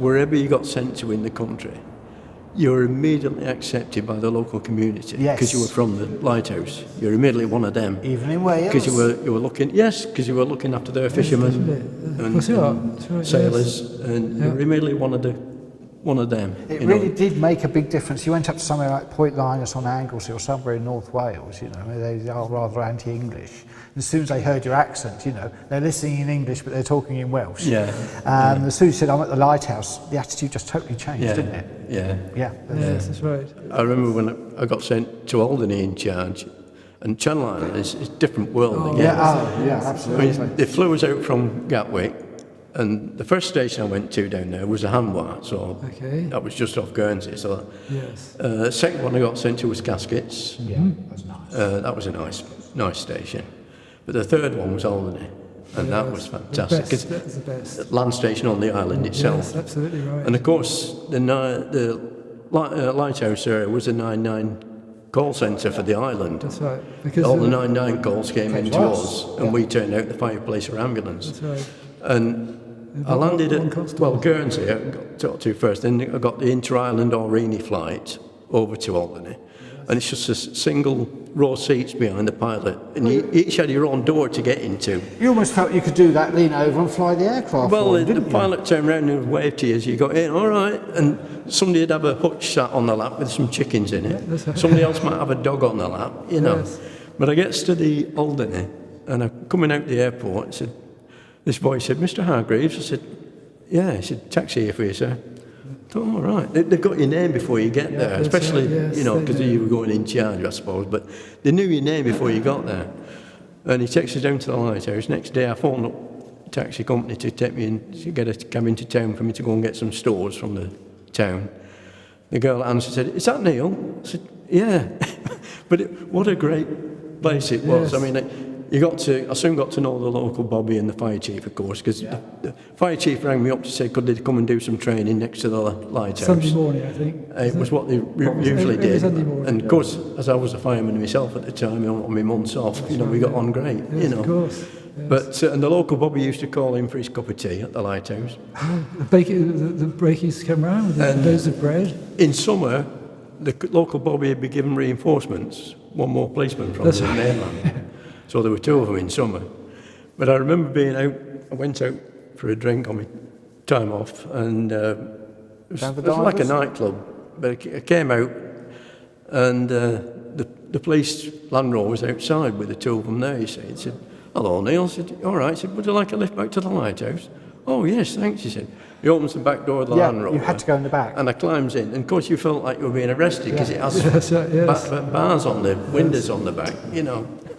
wherever you got sent to in the country, you were immediately accepted by the local community because you were from the lighthouse. You're immediately one of them. Even in Wales? Because you were looking, because you were looking after their fishermen and sailors, and you were immediately one of them. It really did make a big difference. You went up to somewhere like Point Linus on Anglesey or somewhere in North Wales, they are rather anti-English. As soon as they heard your accent, they're listening in English, but they're talking in Welsh. As soon as you said, I'm at the Lighthouse, the attitude just totally changed, didn't it? Yes, that's right. I remember when I got sent to Alderney in charge, and Channel Island is a different world again. Absolutely. I mean, they flew us out from Gatwick, and the first station I went to down there was a Hanwha, so that was just off Guernsey. So, the second one I got sent to was Gaskets. That was nice. That was a nice station. But the third one was Alderney, and that was fantastic. That's the best. Land station on the island itself. Yes, absolutely right. And of course, the Lighthouse area was a 9-9 call centre for the island. That's right. Because all the 9-9 calls came into us, and we turned out the fireplace or ambulance. That's right. And I landed at Guernsey. I got talked to first. Then I got the inter-island Aurigny flight over to Alderney. And it's just a single row seats behind the pilot, and you each had your own door to get into. You almost felt you could do that, lean over and fly the aircraft. Well, the pilot turned around and waved to you as you got in, all right, and somebody would have a hutch sat on the lap with some chickens in it. Somebody else might have a dog on the lap, Yes. But I gets to the Alderney, and I'm coming out the airport, this boy said, Mr. Hargreaves? I said, yeah. He said, taxi here for you, sir. I thought, all right. They've got your name before you get there, especially, because you were going in charge, I suppose, but they knew your name before you got there. And he takes us down to the Lighthouse. Next day, I phoned up a taxi company to take me in, to get a cab into town for me to go and get some stores from the town. The girl that answered said, is that Neil? I said, yeah. But what a great place it was. Yes. I mean, I soon got to know the local bobby and the fire chief, of course, because the fire chief rang me up to say could they come and do some training next to the lighthouse. Sunday morning, I think. It was what they usually did. Sunday morning, and of course, as I was a fireman myself at the time, on my months off, we got on great. Yes, of course. Yes. But and the local bobby used to call in for his cup of tea at the lighthouse. The breakies come round with loads of bread. In summer, the local bobby would be given reinforcements, one more policeman from the mainland. So there were two of them in summer. But I remember being out, I went out for a drink on my time off, and it was like a nightclub. But I came out, and the police Land Rover was outside with the two of them there, you see. He said, hello, Neil. I said, all right. He said, would you like a lift back to the lighthouse? Oh, yes, thanks, he said. He opens the back door of the Land Rover. You had to go in the back. And I climbs in. And of course, you felt like you were being arrested because it has bars on the windows on the back,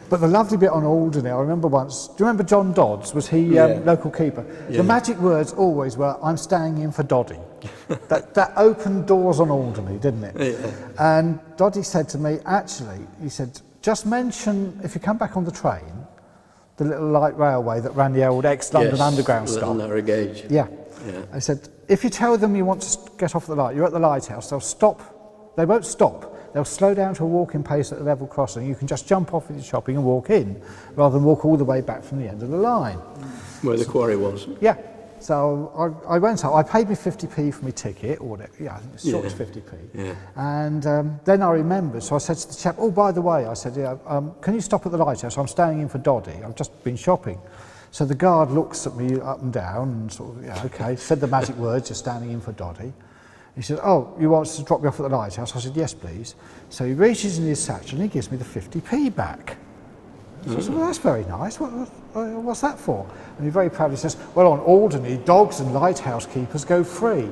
But the lovely bit on Alderney, I remember once, do you remember John Dodds? Was he local keeper? Yeah. The magic words always were, I'm staying in for Doddy. that opened doors on Alderney, didn't it? Yeah. And Doddy said to me, actually, he said, just mention, if you come back on the train, the little light railway that ran the old ex-London Underground stop. Little narrow gauge. Yeah. I said, if you tell them you want to get off the light, you're at the lighthouse, they'll stop. They won't stop. They'll slow down to a walking pace at the level crossing. You can just jump off with your shopping and walk in, rather than walk all the way back from the end of the line. Where the quarry was. Yeah. So I went up. I paid me 50p for my ticket, or whatever. Yeah, I think it was 50p. Yeah. And then I remembered. So I said to the chap, oh, by the way, I said, can you stop at the lighthouse? I'm staying in for Doddy. I've just been shopping. So the guard looks at me up and down and sort of, okay, said the magic words, you're standing in for Doddy. He said, oh, you want us to drop you off at the lighthouse? I said, yes, please. So he reaches in his satchel and he gives me the 50p back. So I said, well, that's very nice. What's that for? And he very proudly says, well, on Alderney, dogs and lighthouse keepers go free.